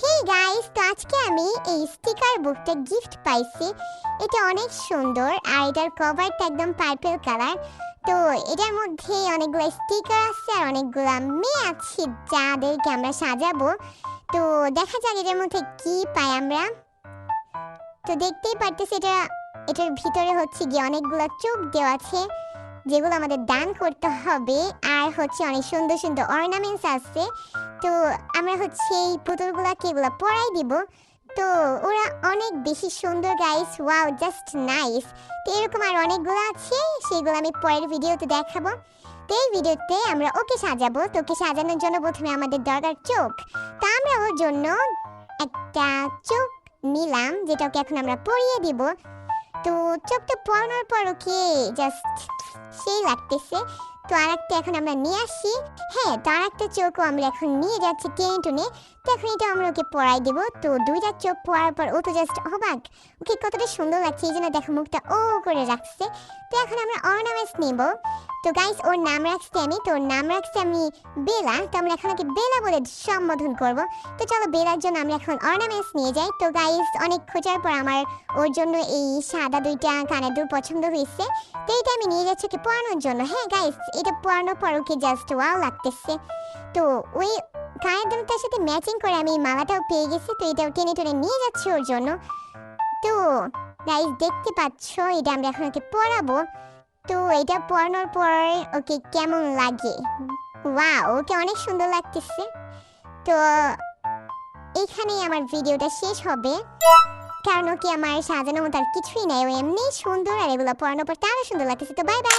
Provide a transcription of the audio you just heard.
Hey guys, তো আজকে আমি এই স্টিকার বুকটা গিফট পাইছি। এটা অনেক সুন্দর আর এটার কভারটা একদম পার্পল কালার। তো এটার মধ্যে অনেকগুলো স্টিকার আছে আর অনেকগুলো মেয়ে আছে যাদেরকে আমরা সাজাবো। তো দেখা যাক এটার মধ্যে কি পাই আমরা। তো দেখতেই পারতেছি এটার ভিতরে হচ্ছে গিয়ে অনেকগুলো চোখ দেওয়া আছে যেগুলো আমাদের দান করতে হবে, আর হচ্ছে অনেক সুন্দর সুন্দর অর্নামেন্টস আছে। তো আমরা হচ্ছে এই পুতুলগুলোকে এগুলো পরাই দিব। তো ওরা অনেক বেশি সুন্দর গাইস, ওয়াও, জাস্ট নাইস। তো এরকম আর অনেকগুলো আছে, সেগুলো আমি পরের ভিডিওতে দেখাবো। তো এই ভিডিওতে আমরা ওকে সাজাবো। তো ওকে সাজানোর জন্য প্রথমে আমাদের দরকার চোখ। তো আমরা ওর জন্য একটা চোখ নিলাম, যেটা ওকে এখন আমরা পরিয়ে দিব। তো চোখটা পরানোর পর ওকে জাস্ট সেই লাগতেছে। তো আরেকটা এখন আমরা নিয়ে আসি। হ্যাঁ, তো আরেকটা চোখও আমরা এখন নিয়ে যাচ্ছি টেনে টুনে। তো এখন এটা আমরা ওকে পরাই দেবো। তো দুইটা চোখ পরার পর ও তো জাস্ট অবাক, ওকে কতটা সুন্দর লাগছে, এই জন্য দেখো মুখটা ও করে রাখছে। তো এখন আমরা অর্নামেন্টস নিব। তো গাইস, ওর নাম রাখছি আমি, তো ওর নাম রাখছি আমি বেলা। তো আমরা এখন ওকে বেলা বলে সম্বোধন করব। তো চলো বেলার জন্য আমরা এখন অর্নামেন্টস নিয়ে যাই। তো গাইস, অনেক খোঁজার পর আমার ওর জন্য এই সাদা দুইটা কানের দুল পছন্দ হয়েছে। তো এইটা আমি নিয়ে যাচ্ছি ওকে পরানোর জন্য। হ্যাঁ গাইস, এটা পরানোর পর ওকে জাস্ট ওয়াও লাগতেছে। তো ওই কানের দুলটার সাথে ম্যাচিং করে আমি এই মালাটাও পেয়ে গেছি। তো এটাও টেনে টেনে নিয়ে যাচ্ছি ওর জন্য। তো গাইস, দেখতে পাচ্ছ এটা আমরা এখন ওকে পরাবো। তো এটা পরানোর পর ওকে কেমন লাগে, ওয়াও, ওকে অনেক সুন্দর লাগতেছে। তো এইখানেই আমার ভিডিওটা শেষ হবে, কারণ ওকে আমার সাজানোর মতো আর কিছুই নাই, ও এমনি সুন্দর আর এগুলো পরানোর পর তারও সুন্দর লাগতেছে। তো বাই বাই।